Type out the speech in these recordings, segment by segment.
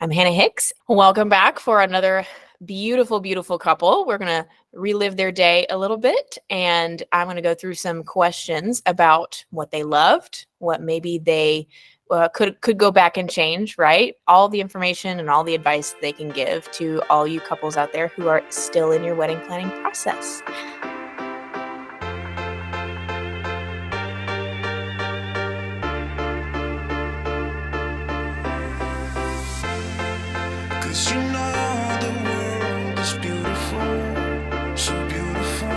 I'm Hannah Hicks. Welcome back for another beautiful, beautiful couple. We're going to relive their day a little bit, and I'm going to go through some questions about what they loved, what maybe they could go back and change, right? All the information and all the advice they can give to all you couples out there who are still in your wedding planning process. Cause you know the world is beautiful, so beautiful.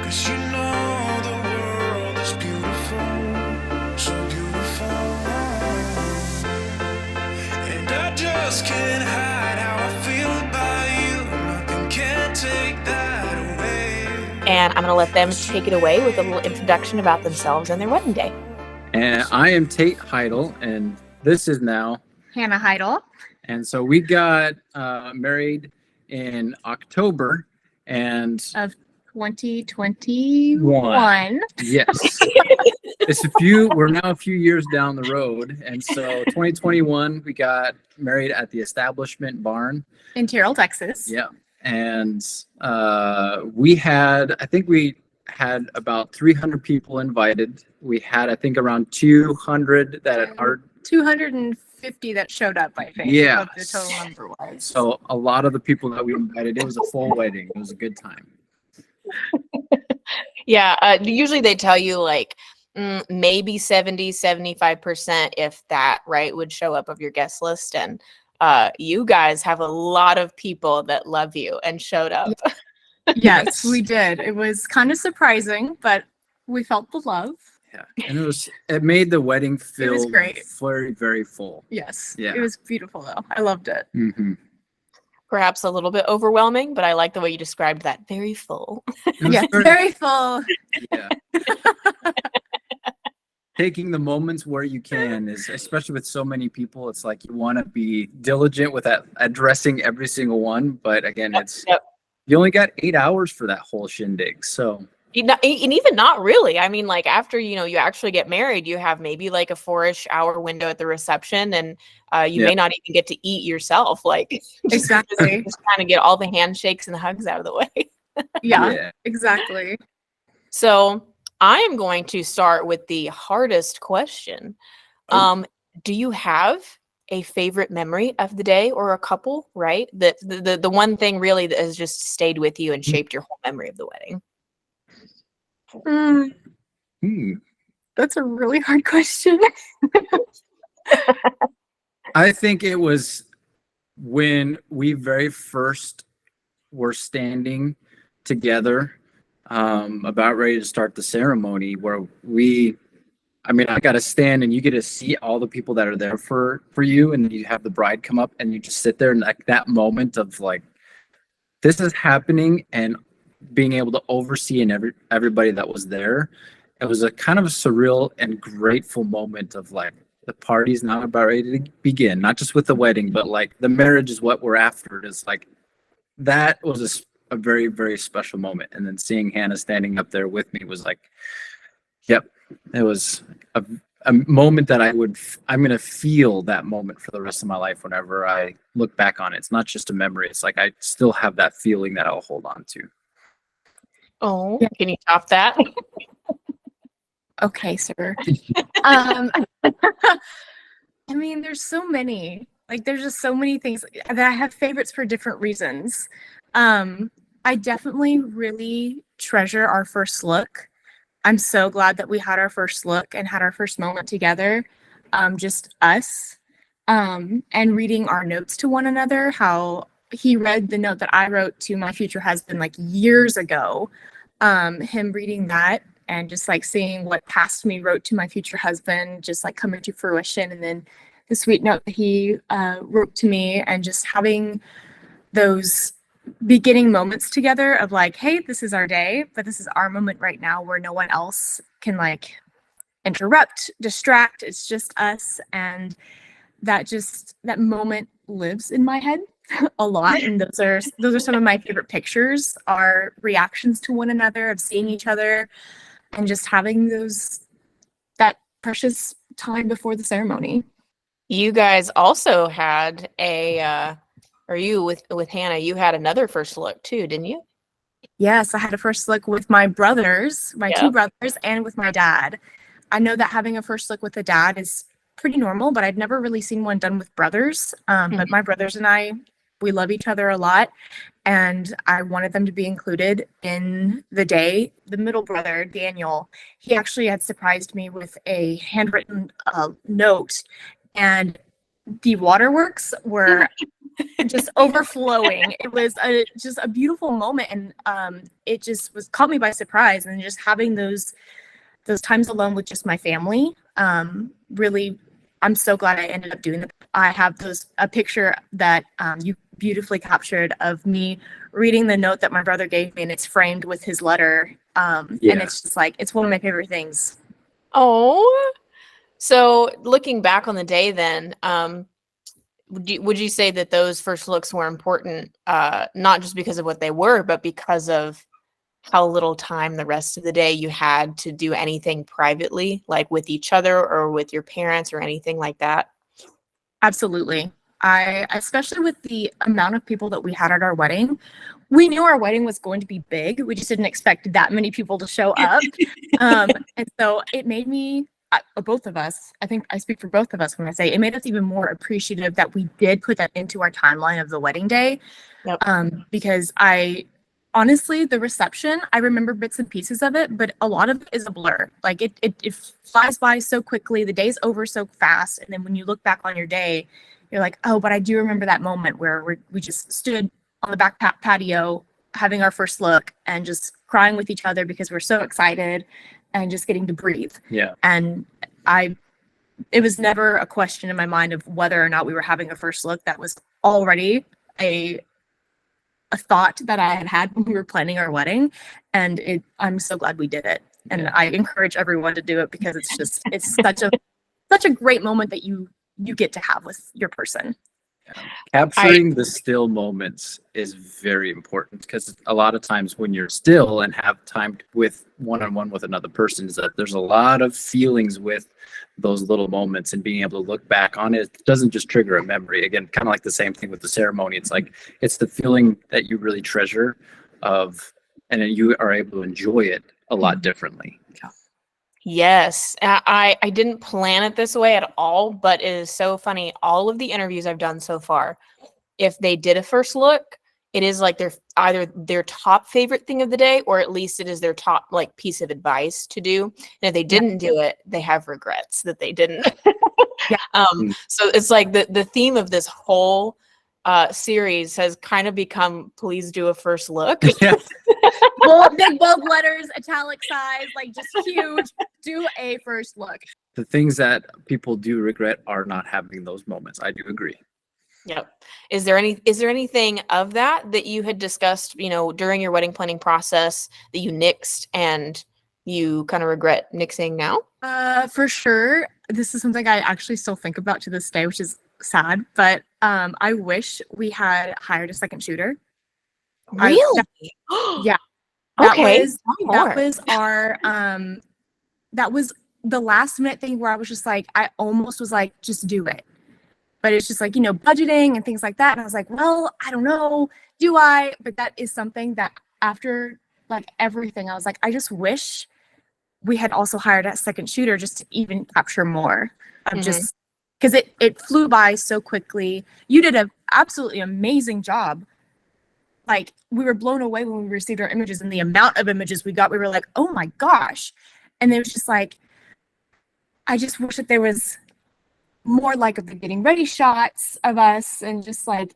Cause you know the world is beautiful, so beautiful. And I just can't hide how I feel about you. Nothing can take that away. And I'm going to let them take it away with a little introduction about themselves and their wedding day. And I am Tate Heidel, and this is now Hannah Heidel. And so we got married in October and Of 2021. Yes. We're now a few years down the road. And so 2021, we got married at the Establishment Barn. In Terrell, Texas. Yeah. And I think we had about 300 people invited. We had, I think, around 200 that are 250 that showed up, I think. Yeah. What the total number was. So a lot of the people that we invited, it was a full wedding. It was a good time. Yeah, usually they tell you like maybe 75% if that, right, would show up of your guest list. And you guys have a lot of people that love you and showed up. Yes, we did. It was kind of surprising, but we felt the love. Yeah. And it made the wedding feel was great. very, very full. Yes. Yeah. It was beautiful, though. I loved it. Mm-hmm. Perhaps a little bit overwhelming, but I like the way you described that. Very full. Yes, very full. Yeah. Taking the moments where you can is, especially with so many people, it's like you want to be diligent with addressing every single one. But again, you only got 8 hours for that whole shindig. So. And even not really. I mean, like after, you actually get married, you have maybe like a 4-ish hour window at the reception, and you may not even get to eat yourself. Like Exactly. just kind of get all the handshakes and the hugs out of the way. Yeah, exactly. So I am going to start with the hardest question. Do you have a favorite memory of the day or a couple, right? The one thing really that has just stayed with you and shaped your whole memory of the wedding? That's a really hard question. I think it was when we very first were standing together about ready to start the ceremony, where I got to stand and you get to see all the people that are there for you, and you have the bride come up and you just sit there, and like that moment of like, this is happening, and being able to oversee and everybody that was there, it was a kind of a surreal and grateful moment of like, the party's not about ready to begin, not just with the wedding, but like the marriage is what we're after. It is like, that was a very, very special moment. And then seeing Hannah standing up there with me was like, yep, it was a moment that I'm going to feel that moment for the rest of my life. Whenever I look back on it, it's not just a memory. It's like, I still have that feeling that I'll hold on to. Oh, can you top that? Okay, sir. I mean, there's so many. Like, there's just so many things that I have favorites for different reasons. I definitely really treasure our first look. I'm so glad that we had our first look and had our first moment together, just us, and reading our notes to one another, how he read the note that I wrote to my future husband like years ago, him reading that and just like seeing what past me wrote to my future husband, just like coming to fruition. And then the sweet note that he wrote to me, and just having those beginning moments together of like, hey, this is our day, but this is our moment right now where no one else can like interrupt, distract. It's just us. And that moment lives in my head a lot. And those are some of my favorite pictures, our reactions to one another, of seeing each other and just having that precious time before the ceremony. You guys also had or you with Hannah, you had another first look too, didn't you? Yes, I had a first look with my brothers, my two Yep. brothers, and with my dad. I know that having a first look with a dad is pretty normal, but I'd never really seen one done with brothers. But my brothers and I, we love each other a lot, and I wanted them to be included in the day. The middle brother, Daniel, he actually had surprised me with a handwritten note, and the waterworks were just overflowing. It was just a beautiful moment, and it just was caught me by surprise. And just having those times alone with just my family, really, I'm so glad I ended up doing that. I have a picture that you beautifully captured of me reading the note that my brother gave me, and it's framed with his letter. And it's just like, it's one of my favorite things. Oh, so looking back on the day then, would you say that those first looks were important, not just because of what they were, but because of how little time the rest of the day you had to do anything privately, like with each other or with your parents or anything like that? Absolutely. Especially with the amount of people that we had at our wedding, we knew our wedding was going to be big. We just didn't expect that many people to show up. And so it made me, both of us, I think I speak for both of us when I say it made us even more appreciative that we did put that into our timeline of the wedding day. Yep. Because honestly, the reception, I remember bits and pieces of it, but a lot of it is a blur. Like it flies by so quickly. The day's over so fast. And then when you look back on your day, you're like, oh, but I do remember that moment where we just stood on the back patio having our first look and just crying with each other because we're so excited and just getting to breathe. Yeah. And it was never a question in my mind of whether or not we were having a first look. That was already a thought that I had when we were planning our wedding, and I'm so glad we did it. And I encourage everyone to do it because it's such a great moment that you get to have with your person. Capturing the still moments is very important, because a lot of times when you're still and have time with one-on-one with another person, is that there's a lot of feelings with those little moments, and being able to look back on it doesn't just trigger a memory. Again, kind of like the same thing with the ceremony. It's like, it's the feeling that you really treasure and then you are able to enjoy it a lot differently. Yes, I didn't plan it this way at all, but it is so funny. All of the interviews I've done so far, if they did a first look, it is like either their top favorite thing of the day, or at least it is their top like piece of advice to do. And if they didn't do it, they have regrets that they didn't. So it's like the theme of this whole series has kind of become, please do a first look. Yeah. Big bold letters, italic size, like just huge. Do a first look. The things that people do regret are not having those moments. I do agree. Yep. Is there anything of that you had discussed, during your wedding planning process that you nixed and you kind of regret nixing now? For sure. This is something I actually still think about to this day, which is sad, but I wish we had hired a second shooter. Really? Yeah. Okay. That was the last minute thing where I was just like, I almost was like, just do it. But it's just like, budgeting and things like that. And I was like, well, I don't know, do I? But that is something that after like everything, I was like, I just wish we had also hired a second shooter just to even capture more of just, because it flew by so quickly. You did an absolutely amazing job. Like, we were blown away when we received our images, and the amount of images we got, we were like, oh my gosh. And it was just like, I just wish that there was more like of the getting ready shots of us, and just like,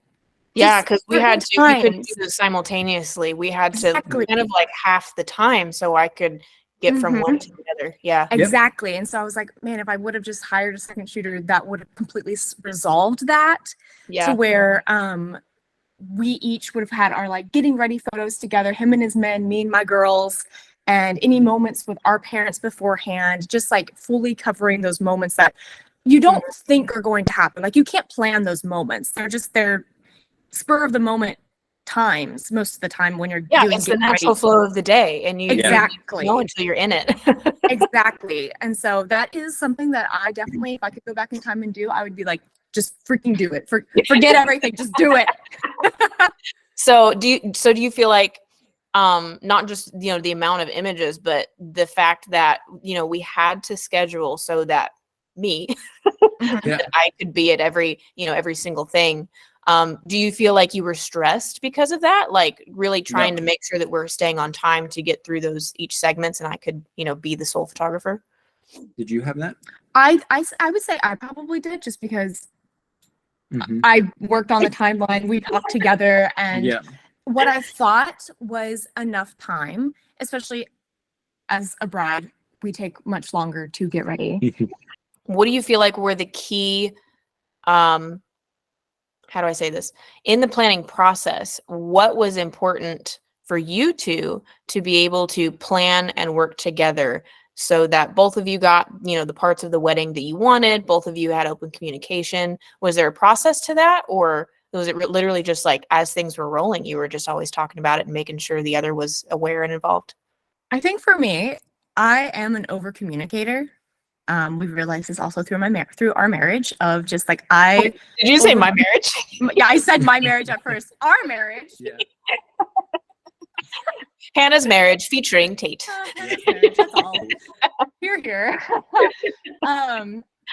yeah, because we couldn't do this simultaneously. We had to kind of like half the time so I could get from one to the other. Yeah. Exactly. And so I was like, man, if I would have just hired a second shooter, that would have completely resolved that. Yeah. To where we each would have had our like getting ready photos together, him and his men, me and my girls, and any moments with our parents beforehand, just like fully covering those moments that you don't think are going to happen. Like, you can't plan those moments. They're spur of the moment times most of the time when you're Yeah, doing it's the getting natural ready. flow of the day, and you Exactly. don't know until you're in it. Exactly. And so that is something that I definitely, if I could go back in time and do, I would be like, just freaking do it. Forget everything, just do it. So do you feel like not just the amount of images, but the fact that we had to schedule so that me Mhm. Yeah. that I could be at every single thing. Do you feel like you were stressed because of that? Like really trying to make sure that we're staying on time to get through those each segments, and I could be the sole photographer? Did you have that? I would say I probably did, just because Mhm. I worked on the timeline, we talked together, and Yeah. what I thought was enough time, especially as a bride, we take much longer to get ready. What do you feel like were the key, how do I say this? In the planning process, what was important for you two to be able to plan and work together so that both of you got, the parts of the wedding that you wanted, both of you had open communication? Was there a process to that, or was it literally just like as things were rolling, you were just always talking about it and making sure the other was aware and involved? I think for me, I am an over communicator. We've realized this also through through our marriage, of just like Did you say my marriage? Yeah, I said my marriage at first. Our marriage. Yeah. Hannah's marriage featuring Tate. Hannah's marriage, that's all. Here.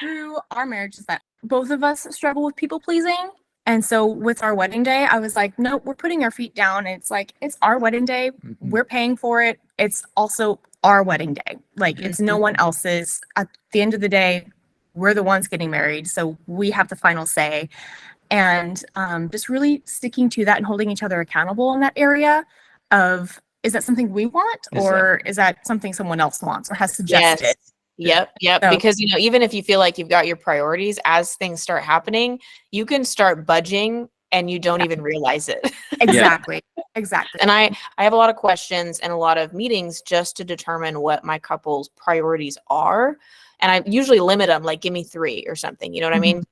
Through our marriage is that both of us struggle with people pleasing. And so with our wedding day, I was like, no, we're putting our feet down. It's like, it's our wedding day. Mhm. We're paying for it. It's also our wedding day. Like, it's no one else's. At the end of the day, we're the ones getting married. So we have the final say. And just really sticking to that and holding each other accountable in that area of, is that something we want, or is that something someone else wants or has suggested? Yep. So- Because, even if you feel like you've got your priorities, as things start happening, you can start budging and you don't even realize it. Exactly. And I have a lot of questions and a lot of meetings just to determine what my couple's priorities are. And I usually limit them, like, give me 3 or something. You know what I mean?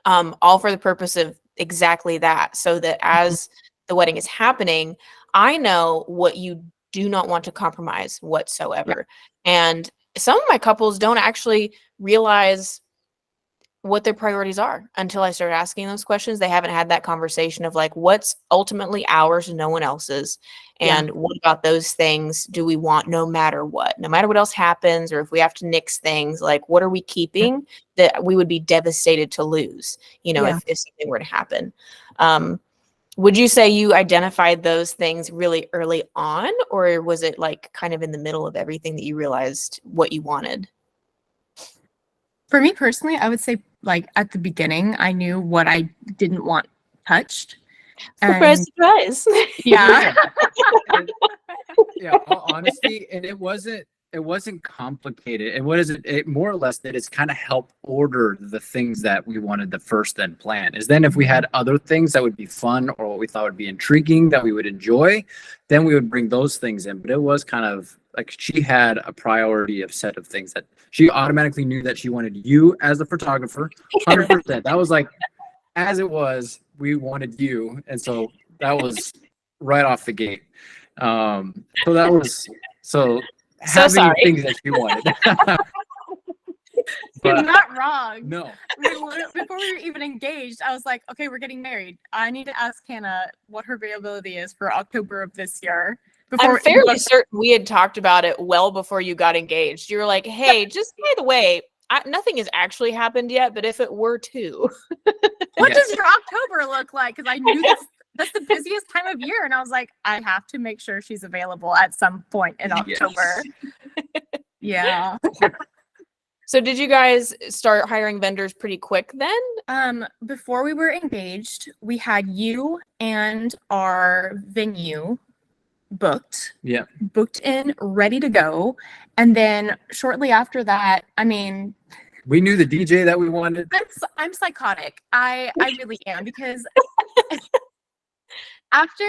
All for the purpose of exactly that. So that as the wedding is happening, I know what you do not want to compromise whatsoever. And some of my couples don't actually realize what their priorities are until I start asking those questions. They haven't had that conversation of like, what's ultimately ours and no one else's, and what about those things do we want no matter what else happens, or if we have to nix things, like what are we keeping that we would be devastated to lose, if something were to happen. Would you say you identified those things really early on, or was it like kind of in the middle of everything that you realized what you wanted? For me personally, I would say, like, at the beginning, I knew what I didn't want touched. Surprise, surprise. Yeah. Yeah, honestly, and it wasn't complicated. And what is it? It more or less that it's kind of help order the things that we wanted to first then plan. Is then if we had other things that would be fun or what we thought would be intriguing that we would enjoy, then we would bring those things in. But it was kind of like she had a priority of set of things that she automatically knew that she wanted you as the photographer, 100%. That was like, as it was, we wanted you, and so that was right off the gate. So that was having sorry. things that she wanted. You're But not wrong. no, Before we were even engaged, I was like, okay, we're getting married. I need to ask Hannah what her availability is for October of this year. I'm fairly certain we had talked about it well before you got engaged. You were like, hey, just by the way, nothing has actually happened yet, but if it were to. What Yes. does your October look like? Because I knew that's the busiest time of year. And I was like, I have to make sure she's available at some point in October. Yeah. So did you guys start hiring vendors pretty quick then? Before we were engaged, we had you and our venue booked in, ready to go. And then shortly after that, I mean, we knew the DJ that we wanted. I'm psychotic. I really am, because after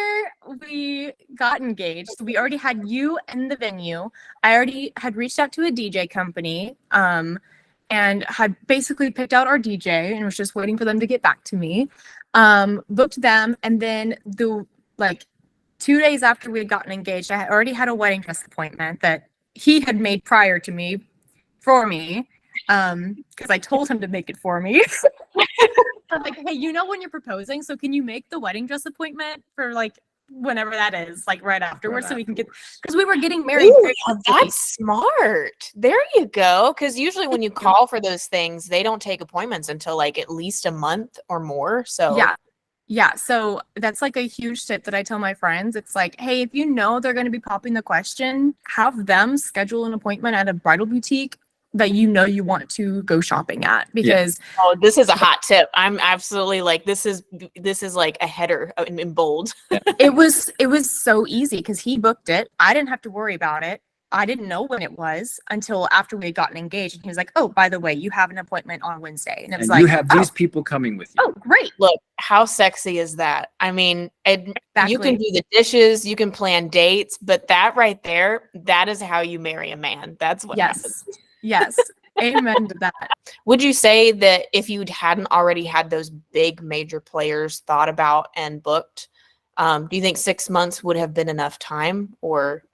we got engaged, we already had you in the venue. I already had reached out to a DJ company, and had basically picked out our DJ and was just waiting for them to get back to me. Booked them, and then like 2 days after we had gotten engaged, I had already had a wedding dress appointment that he had made prior to me for me. Because I told him to make it for me. I'm like, hey, you know when you're proposing, so can you make the wedding dress appointment for like whenever that is, like right afterwards, so we can get, because we were getting married. Ooh, very quickly. that's smart. There you go. Because usually when you call for those things, they don't take appointments until like at least a month or more. So Yeah. So that's like a huge tip that I tell my friends. It's like, hey, if you know they're going to be popping the question, have them schedule an appointment at a bridal boutique that you know you want to go shopping at, because oh, this is a hot tip. I'm absolutely like, this is like a header in bold. it was so easy because he booked it. I didn't have to worry about it. I didn't know when it was until after we had gotten engaged, and he was like, "Oh, by the way, you have an appointment on Wednesday." And it was And like, you have these people coming with you. "Oh, great!" Look, how sexy is that? I mean, you can Exactly. do the dishes, you can plan dates, but that right there, that is how you marry a man. That's what happens. Yes. Amen to that. Would you say that if you hadn't already had those big major players thought about and booked, do you think 6 months would have been enough time, or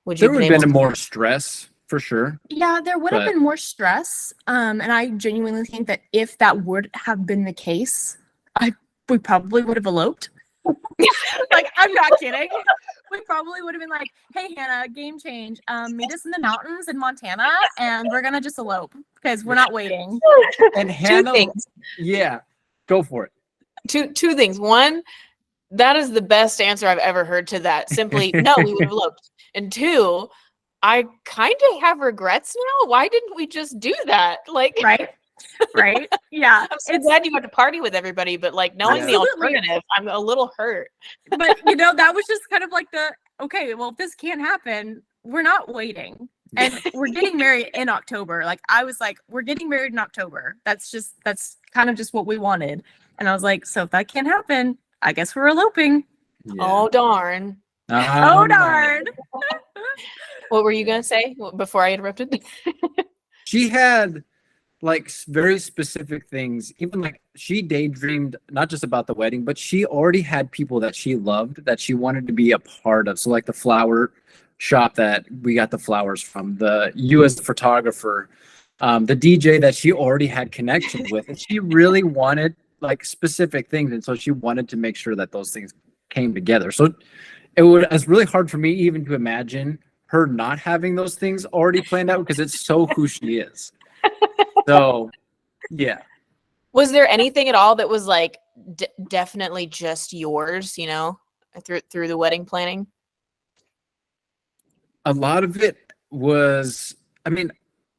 would you There would have been more stress for sure. Yeah, there would have But- been more stress. And I genuinely think that if that would have been the case, we probably would have eloped. Like, I'm not kidding. We probably would have been like, "Hey, Hannah, game change. Meet us in the mountains in Montana, and we're gonna just elope because we're not waiting." And Two Hannah, things. yeah, go for it. Two things. One, that is the best answer I've ever heard to that. Simply, no, we would have eloped. And two, I kind of have regrets now. Why didn't we just do that? Like, Right? Yeah. I'm so glad you got to party with everybody, but like knowing the Absolutely. alternative, I'm a little hurt. But that was just kind of like okay, well, if this can't happen, we're not waiting. And we're getting married in October. Like, I was like, we're getting married in October. That's kind of just what we wanted. And I was like, so if that can't happen, I guess we're eloping. Yeah. Oh, darn. Oh, darn. What were you going to say before I interrupted? She had like very specific things. Even like she daydreamed not just about the wedding, but she already had people that she loved that she wanted to be a part of. So like the flower shop that we got the flowers from, the US photographer, the DJ that she already had connections with, and she really wanted like specific things, and so she wanted to make sure that those things came together. So it's really hard for me even to imagine her not having those things already planned out, because it's so who she is. So, yeah. Was there anything at all that was like definitely just yours, through the wedding planning? A lot of it was,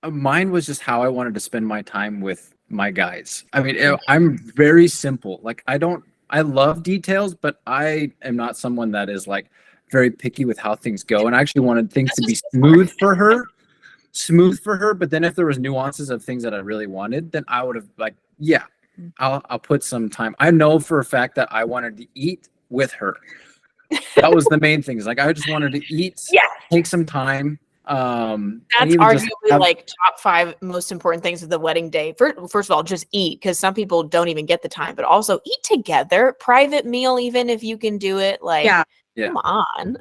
mine was just how I wanted to spend my time with my guys. I'm very simple. Like, I love details, but I am not someone that is like very picky with how things go. And I actually wanted things to be smooth for her. But then if there was nuances of things that I really wanted, then I would have like, yeah, I'll put some time. I know for a fact that I wanted to eat with her. That was the main thing. Is like, I just wanted to eat, take some time. That's arguably like top 5 most important things of the wedding day. First of all, just eat, because some people don't even get the time, but also eat together, private meal, even if you can do it. Like, come on.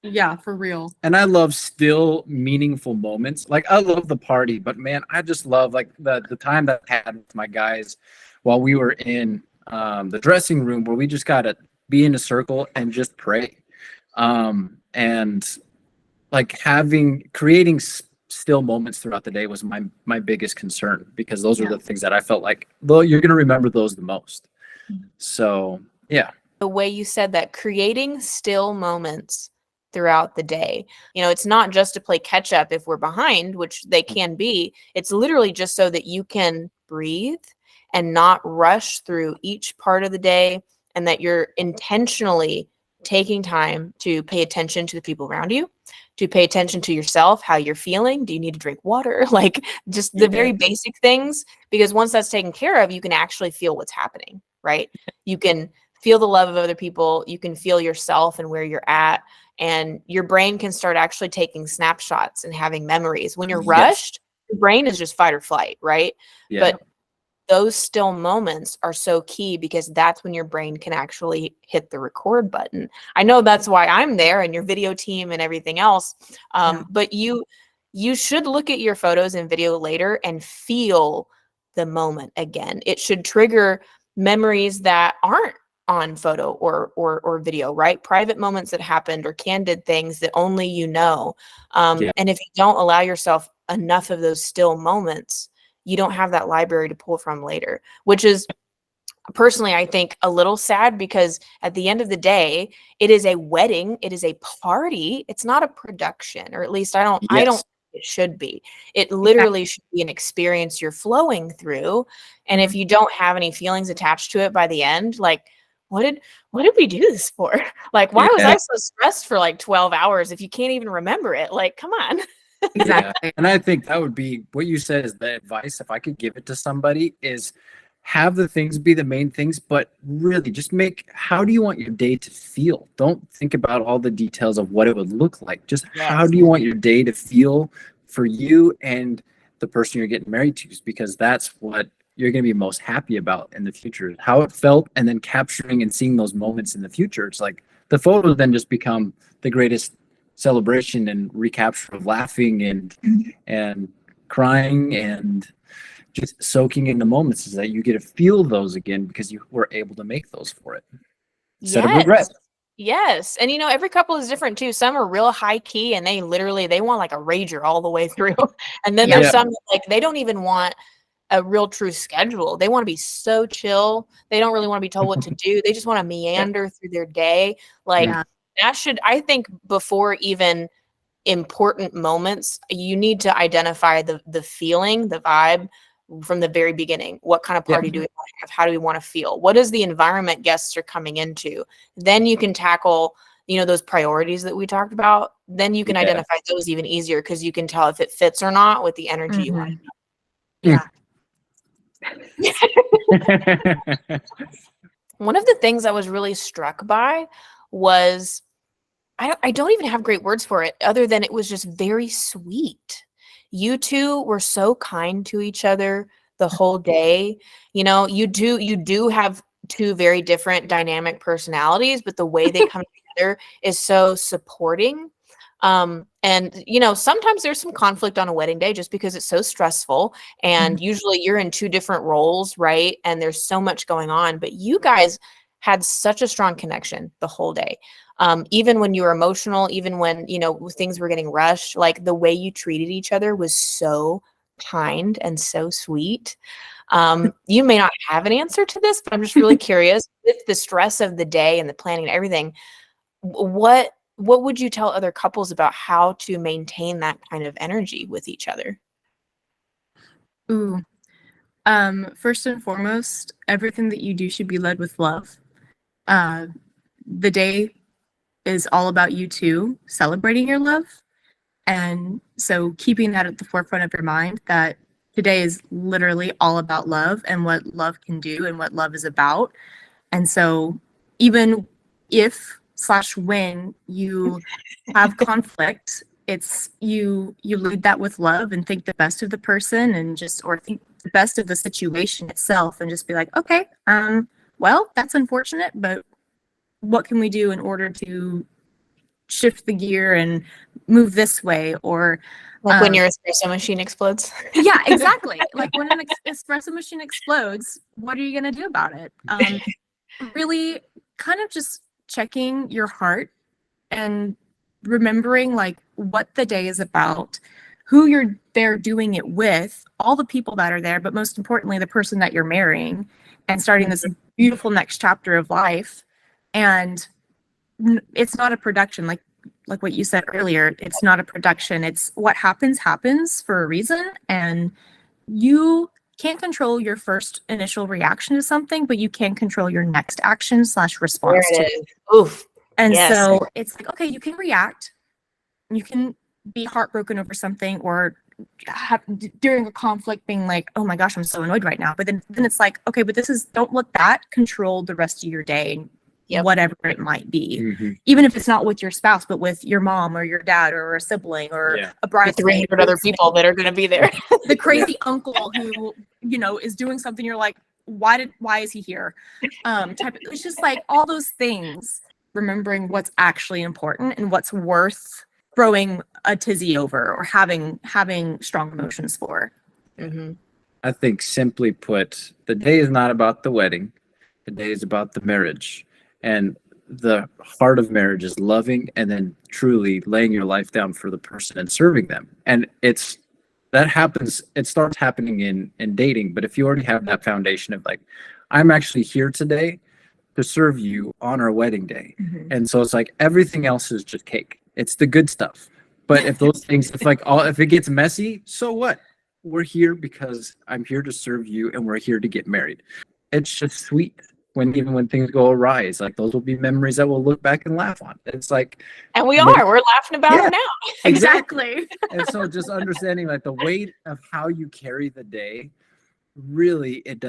Yeah, for real. And I love still meaningful moments. Like, I love the party, but man, I just love like the time that I had with my guys while we were in the dressing room, where we just got to be in a circle and just pray. And like creating still moments throughout the day was my biggest concern, because those are the things that I felt like, well, you're going to remember those the most. So, yeah. The way you said that, creating still moments throughout the day. It's not just to play catch up if we're behind, which they can be. It's literally just so that you can breathe and not rush through each part of the day, and that you're intentionally taking time to pay attention to the people around you, to pay attention to yourself, how you're feeling. Do you need to drink water? Like, just the very basic things, because once that's taken care of, you can actually feel what's happening, right? You can feel the love of other people. You can feel yourself and where you're at. And your brain can start actually taking snapshots and having memories. When you're rushed, your brain is just fight or flight, right? Yeah. But those still moments are so key because that's when your brain can actually hit the record button. I know that's why I'm there and your video team and everything else. But you should look at your photos and video later and feel the moment again. It should trigger memories that aren't on photo or video, right? Private moments that happened or candid things that only you know. Yeah. And if you don't allow yourself enough of those still moments, you don't have that library to pull from later, which is personally, I think, a little sad because at the end of the day, it is a wedding, it is a party, it's not a production, or at least I don't Yes. think it should be. It literally should be an experience you're flowing through. And if you don't have any feelings attached to it by the end, like what did we do this for? Like, why was I so stressed for like 12 hours if you can't even remember it? Like, come on. Yeah. And I think that would be what you said is the advice. If I could give it to somebody, is have the things be the main things, but really just how do you want your day to feel? Don't think about all the details of what it would look like. Just how do you want your day to feel for you and the person you're getting married to? Because that's what you're going to be most happy about in the future, how it felt, and then capturing and seeing those moments in the future. It's like the photos then just become the greatest celebration and recapture of laughing and crying and just soaking in the moments, is that you get to feel those again because you were able to make those for it instead of regret. Yes. And every couple is different too. Some are real high key and they want like a rager all the way through. And then there's some like they don't even want a real true schedule. They want to be so chill. They don't really want to be told what to do. They just want to meander through their day. Like that should, I think, before even important moments, you need to identify the feeling, the vibe from the very beginning. What kind of party do we want to have? How do we want to feel? What is the environment guests are coming into? Then you can tackle, those priorities that we talked about. Then you can identify those even easier because you can tell if it fits or not with the energy you want. One of the things I was really struck by was I don't even have great words for it other than it was just very sweet. You two were so kind to each other the whole day. You do have two very different dynamic personalities, but the way they come together is so supporting. And sometimes there's some conflict on a wedding day just because it's so stressful. And usually you're in two different roles, right? And there's so much going on, but you guys had such a strong connection the whole day. Even when you were emotional, even when, things were getting rushed, like the way you treated each other was so kind and so sweet. You may not have an answer to this, but I'm just really curious with the stress of the day and the planning and everything, what would you tell other couples about how to maintain that kind of energy with each other? Ooh. First and foremost, everything that you do should be led with love. The day is all about you two celebrating your love. And so keeping that at the forefront of your mind, that today is literally all about love and what love can do and what love is about. And so even if/when you have conflict, it's you lead that with love and think the best of the person and think the best of the situation itself and just be like, okay, well, that's unfortunate, but what can we do in order to shift the gear and move this way? Or like when your espresso machine explodes. Yeah, exactly. Like when an espresso machine explodes, what are you going to do about it? Really kind of just checking your heart and remembering like what the day is about, who you're there doing it with, all the people that are there, but most importantly, the person that you're marrying and starting this beautiful next chapter of life. And it's not a production, like what you said earlier. It's not a production. It's what happens for a reason. And you can't control your first initial reaction to something, but you can control your next action / response to it. Oof. And so it's like, okay, you can react. You can be heartbroken over something or during a conflict being like, oh my gosh, I'm so annoyed right now. But then it's like, okay, but don't let that control the rest of your day. Yep. whatever it might be. Mhm. Even if it's not with your spouse, but with your mom or your dad or a sibling or Yeah. a The bridesmaid. 300 other people that are going to be there. The crazy uncle who, is doing something. You're like, why is he here? It's just like all those things, remembering what's actually important and what's worth throwing a tizzy over or having strong emotions for. Mm-hmm. I think simply put, the day is not about the wedding. The day is about the marriage. And the heart of marriage is loving and then truly laying your life down for the person and serving them. And it starts happening in dating. But if you already have that foundation of like, I'm actually here today to serve you on our wedding day. Mhm. And so it's like everything else is just cake. It's the good stuff. But if those things, if it gets messy, so what? We're here because I'm here to serve you and we're here to get married. It's just sweet even when things go awry. It's like those will be memories that we'll look back and laugh on. It's like, And we're laughing about Yeah. it now. Exactly. and so just understanding like the weight of how you carry the day, really it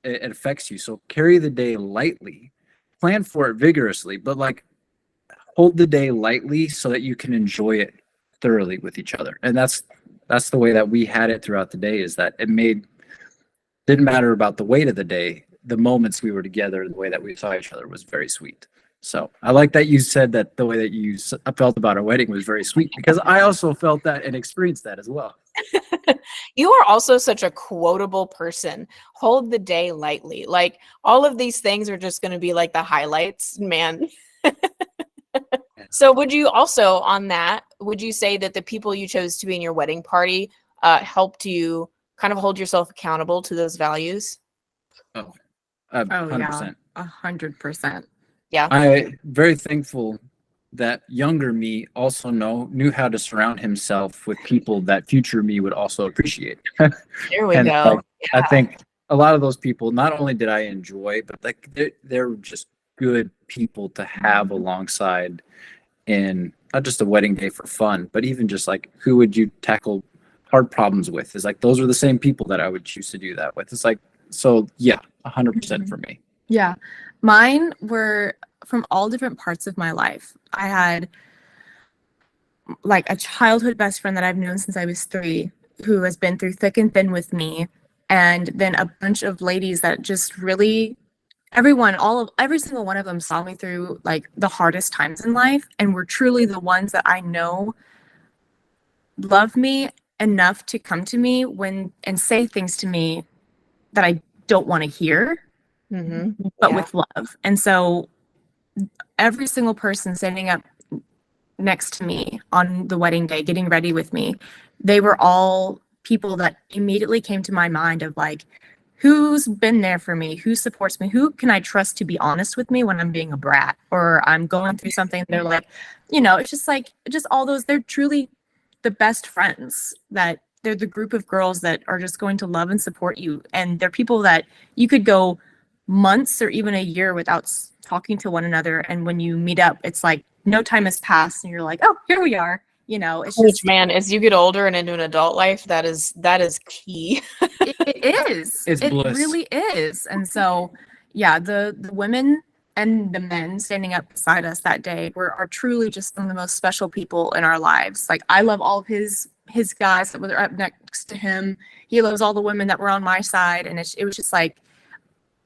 affects you. So carry the day lightly, plan for it vigorously, but like hold the day lightly so that you can enjoy it thoroughly with each other. And that's the way that we had it throughout the day, is that didn't matter about the weight of the day. The moments we were together, the way that we saw each other was very sweet. So I like that you said that the way that you felt about our wedding was very sweet, because I also felt that and experienced that as well. You are also such a quotable person. Hold the day lightly. Like all of these things are just going to be like the highlights, man. So would you say that the people you chose to be in your wedding party helped you kind of hold yourself accountable to those values? 100%. 100%. Yeah. I'm very thankful that younger me also knew how to surround himself with people that future me would also appreciate. There we And go. like, I think a lot of those people, not only did I enjoy, but like they're just good people to have alongside in not just a wedding day for fun, but even just like, who would you tackle hard problems with? Is like, those are the same people that I would choose to do that with. It's like, so yeah, 100% for me. Yeah. Mine were from all different parts of my life. I had like a childhood best friend that I've known since I was 3, who has been through thick and thin with me. And then a bunch of ladies that just really, every single one of them saw me through like the hardest times in life and were truly the ones that I know love me enough to come to me and say things to me that I don't want to hear, but with love. And so every single person standing up next to me on the wedding day, getting ready with me, they were all people that immediately came to my mind of like, who's been there for me, who supports me, who can I trust to be honest with me when I'm being a brat or I'm going through something. They're like, it's just like, just all those, they're truly the best friends, that they're the group of girls that are just going to love and support you. And they're people that you could go months or even a year without talking to one another. And when you meet up, it's like no time has passed and you're like, oh, here we are. It's just, man, as you get older and into an adult life, that is key. it is. It's it bliss. really is. And so, yeah, the women and the men standing up beside us that day are truly just some of the most special people in our lives. Like, I love all of his guys that were up next to him. He loves all the women that were on my side. And it was just like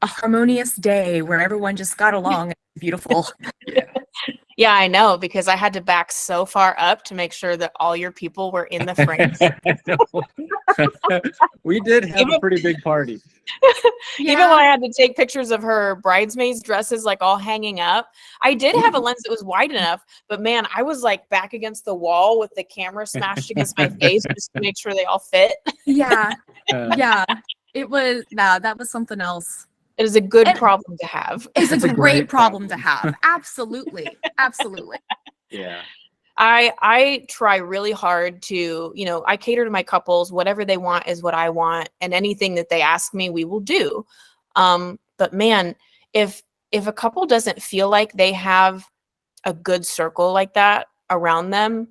a harmonious day where everyone just got along. It's beautiful. Yeah, I know, because I had to back so far up to make sure that all your people were in the frame. We did have a pretty big party. Even when I had to take pictures of her bridesmaids' dresses, like all hanging up, I did have a lens that was wide enough, but man, I was like back against the wall with the camera smashed against my face just to make sure they all fit. Yeah. Yeah. It was, that was something else. It is a good problem to have. It's a great problem to have. Absolutely. Absolutely. Yeah. I try really hard to, I cater to my couples. Whatever they want is what I want. And anything that they ask me, we will do. But man, if a couple doesn't feel like they have a good circle like that around them,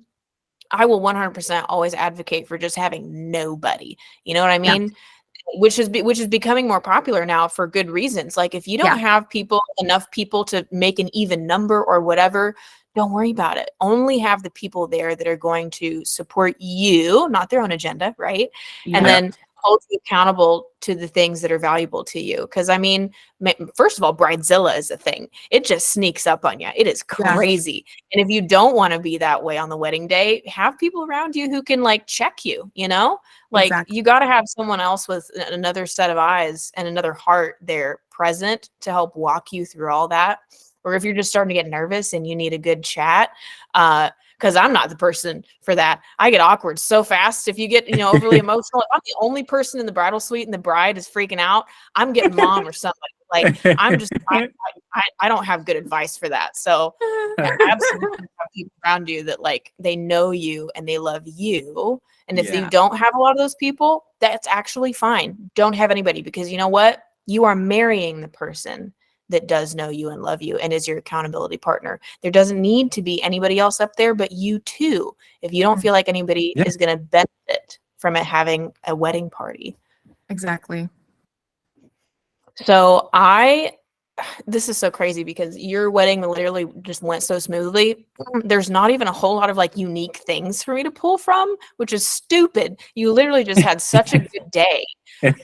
I will 100% always advocate for just having nobody. You know what I mean? which is becoming more popular now for good reasons. Like if you don't have enough people to make an even number or whatever, don't worry about it. Only have the people there that are going to support you, not their own agenda, right? And then hold you accountable to the things that are valuable to you. Because I mean, first of all, Bridezilla is a thing. It just sneaks up on you. It is crazy. And if you don't want to be that way on the wedding day, have people around you who can like check you, you know? Like you got to have someone else with another set of eyes and another heart there present to help walk you through all that. Or if you're just starting to get nervous and you need a good chat, because I'm not the person for that. I get awkward so fast. If you get, overly emotional, if I'm the only person in the bridal suite and the bride is freaking out, I'm getting mom or something. Like I'm just, I don't have good advice for that. So absolutely have people around you that like, they know you and they love you. And if you don't have a lot of those people, that's actually fine. Don't have anybody, because you know what? You are marrying the person that does know you and love you and is your accountability partner. There doesn't need to be anybody else up there but you too. If you don't feel like anybody is going to benefit from it having a wedding party. Exactly. So this is so crazy because your wedding literally just went so smoothly. There's not even a whole lot of like unique things for me to pull from, which is stupid. You literally just had such a good day. It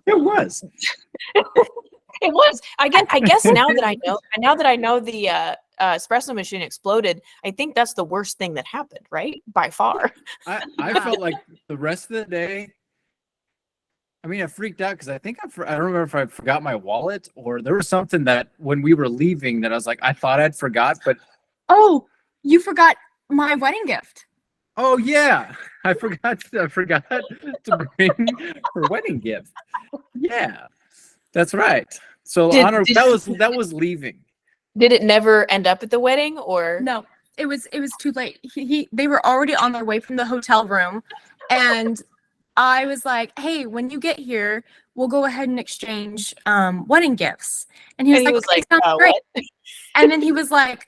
was. It was. I guess now that I know the espresso machine exploded, I think that's the worst thing that happened, right? By far. I felt like the rest of the day, I mean, I freaked out because I think I don't remember if I forgot my wallet or there was something that when we were leaving that I was like, I thought I'd forgot, but oh, you forgot my wedding gift. Oh yeah, I forgot to bring her wedding gift. Yeah, that's right. So that was leaving. Did it never end up at the wedding, or no? It was too late. They were already on their way from the hotel room, and I was like, "Hey, when you get here, we'll go ahead and exchange wedding gifts." And he was like, "Sounds great." What? And then he was like,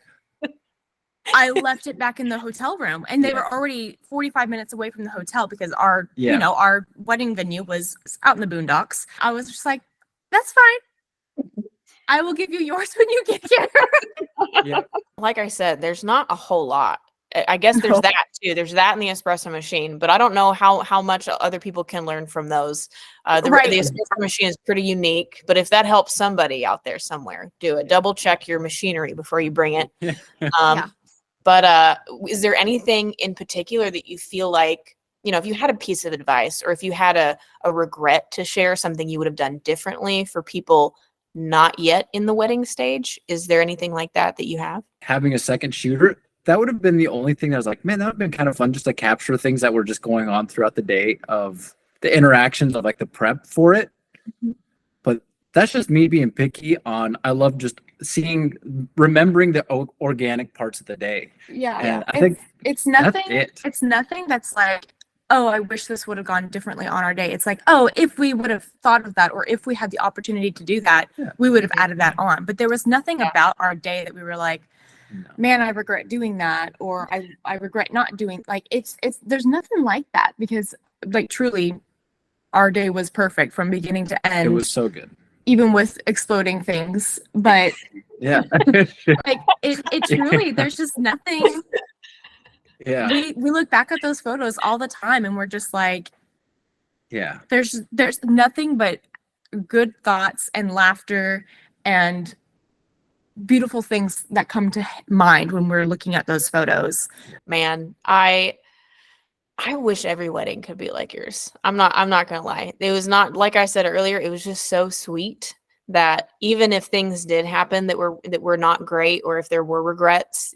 I left it back in the hotel room, and they were already 45 minutes away from the hotel because our wedding venue was out in the boondocks. I was just like, that's fine. I will give you yours when you get here. Like I said, there's not a whole lot. I guess there's that too. There's that in the espresso machine, but I don't know how much other people can learn from those. The espresso machine is pretty unique, but if that helps somebody out there somewhere, do it. Double check your machinery before you bring it. But is there anything in particular that you feel like, if you had a piece of advice or if you had a regret to share, something you would have done differently for people not yet in the wedding stage? Is there anything like that you have? Having a second shooter, that would have been the only thing that I was like, man, that would have been kind of fun just to capture things that were just going on throughout the day of the interactions of like the prep for it. But that's just me being picky on, I love just remembering the organic parts of the day. I think it's nothing. It's nothing that's like, oh, I wish this would have gone differently on our day. It's like, oh, if we would have thought of that, or if we had the opportunity to do that, we would have added that on. But there was nothing about our day that we were like, man, I regret doing that, or I regret not doing. Like it's there's nothing like that, because like truly, our day was perfect from beginning to end. It was so good. Even with exploding things, but like it truly, there's just nothing. We look back at those photos all the time and we're just like, there's nothing but good thoughts and laughter and beautiful things that come to mind when we're looking at those photos. Man, I wish every wedding could be like yours. I'm not gonna lie. It was not, like I said earlier, it was just so sweet that even if things did happen that were not great, or if there were regrets,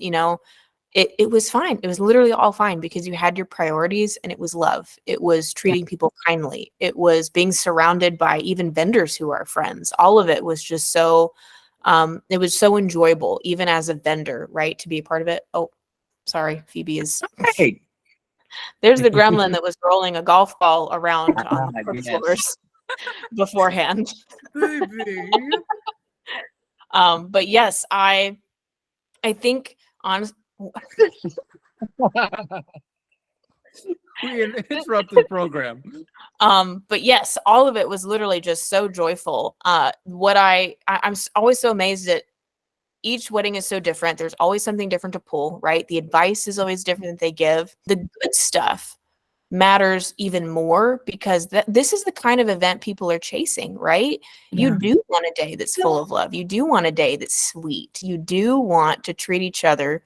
it was fine. It was literally all fine because you had your priorities, and it was love. It was treating people kindly. It was being surrounded by even vendors who are friends. All of it was just so it was so enjoyable, even as a vendor, right? To be a part of it. Oh, sorry, Phoebe is There's the gremlin that was rolling a golf ball around on the floors beforehand. But yes, I think honestly, We interrupt the program. But yes, all of it was literally just so joyful. I'm always so amazed that each wedding is so different. There's always something different to pull, right? The advice is always different that they give. The good stuff matters even more because this is the kind of event people are chasing, right? You do want a day that's full of love. You do want a day that's sweet. You do want to treat each other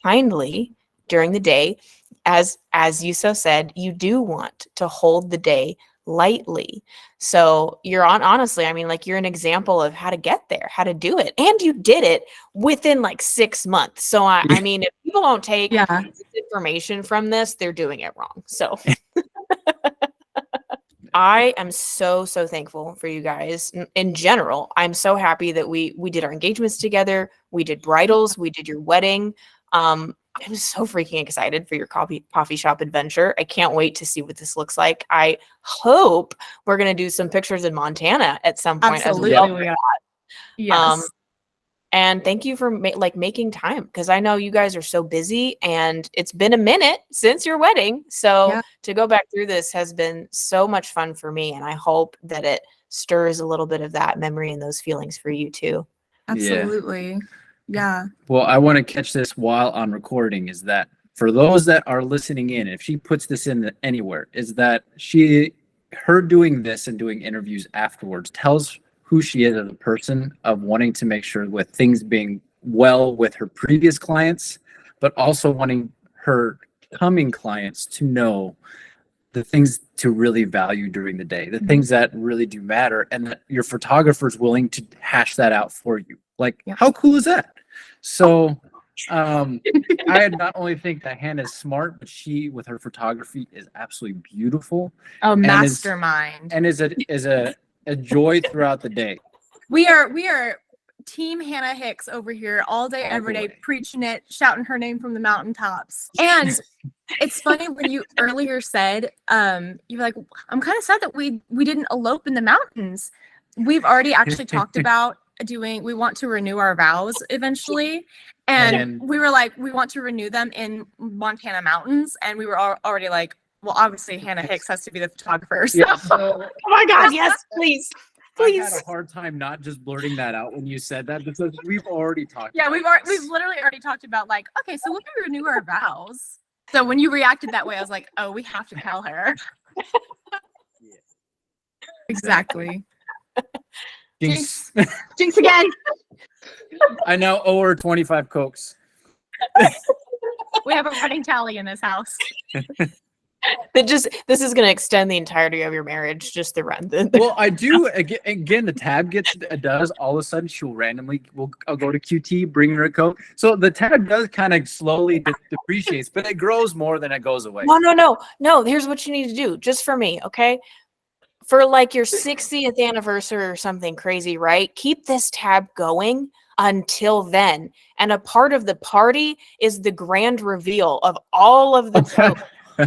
kindly during the day. As you so said, you do want to hold the day lightly. So honestly, I mean, like you're an example of how to get there, how to do it. And you did it within like 6 months. So I mean, if people don't take information from this, they're doing it wrong. So I am so thankful for you guys in general. I'm so happy that we did our engagements together. We did bridals, we did your wedding. I'm so freaking excited for your coffee shop adventure. I can't wait to see what this looks like. I hope we're going to do some pictures in Montana at some point. Absolutely, as well. we are. Yes. And thank you for making time because I know you guys are so busy and it's been a minute since your wedding. So to go back through this has been so much fun for me. And I hope that it stirs a little bit of that memory and those feelings for you too. Absolutely. Yeah. Well, I want to catch this while on recording is that for those that are listening in, if she puts this in anywhere, is that her doing this and doing interviews afterwards tells who she is as a person of wanting to make sure with things being well with her previous clients, but also wanting her coming clients to know the things to really value during the day, the things that really do matter, and that your photographer is willing to hash that out for you. Like, how cool is that? So I not only think that Hannah's smart, but she, with her photography, is absolutely beautiful. Oh, mastermind. And is a joy throughout the day. We are Team Hannah Hicks over here all day, every day, preaching it, shouting her name from the mountaintops. And it's funny when you earlier said, you're like, I'm kind of sad that we didn't elope in the mountains. We've already actually talked about we want to renew our vows eventually. And we were like, we want to renew them in Montana mountains. And we were already like, well, obviously Hannah Hicks has to be the photographer. So. Yeah, oh my God, yes, please. I had a hard time not just blurting that out when you said that because we've already talked. Yeah, we've literally already talked about like, okay, so when we renew our vows. So when you reacted that way, I was like, oh, we have to tell her. Exactly. Jinx. Jinx again. I now owe her 25 Cokes. We have a running tally in this house. This is going to extend the entirety of your marriage, just the run. Well, I do again. The tab does all of a sudden she'll randomly I'll go to QT, bring her a Coke. So the tab does kind of slowly depreciates, but it grows more than it goes away. No. Here's what you need to do, just for me, okay? For like your 60th anniversary or something crazy, right? Keep this tab going until then. And a part of the party is the grand reveal of all of the Coke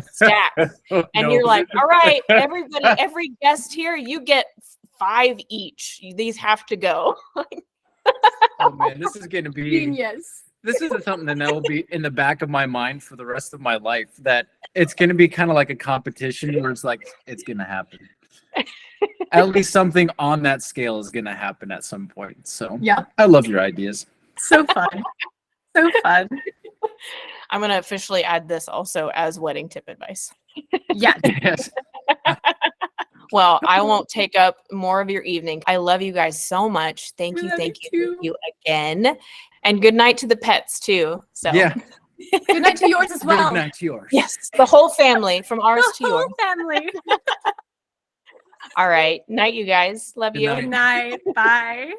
stacks. And you're like, all right, everybody, every guest here, you get 5 each. These have to go. Oh man, this is going to be genius. This is something that will be in the back of my mind for the rest of my life. That it's going to be kind of like a competition where it's like it's going to happen. At least something on that scale is going to happen at some point. So yeah, I love your ideas. So fun. So fun. I'm going to officially add this also as wedding tip advice. Yeah. Yes. Well, I won't take up more of your evening. I love you guys so much. Thank you again. And good night to the pets too. So yeah. Good night to yours as well. Good night to yours. Yes, the whole family, from ours to The yours. whole family. All right. Night, you guys. Love Good you. night. Good night. Bye.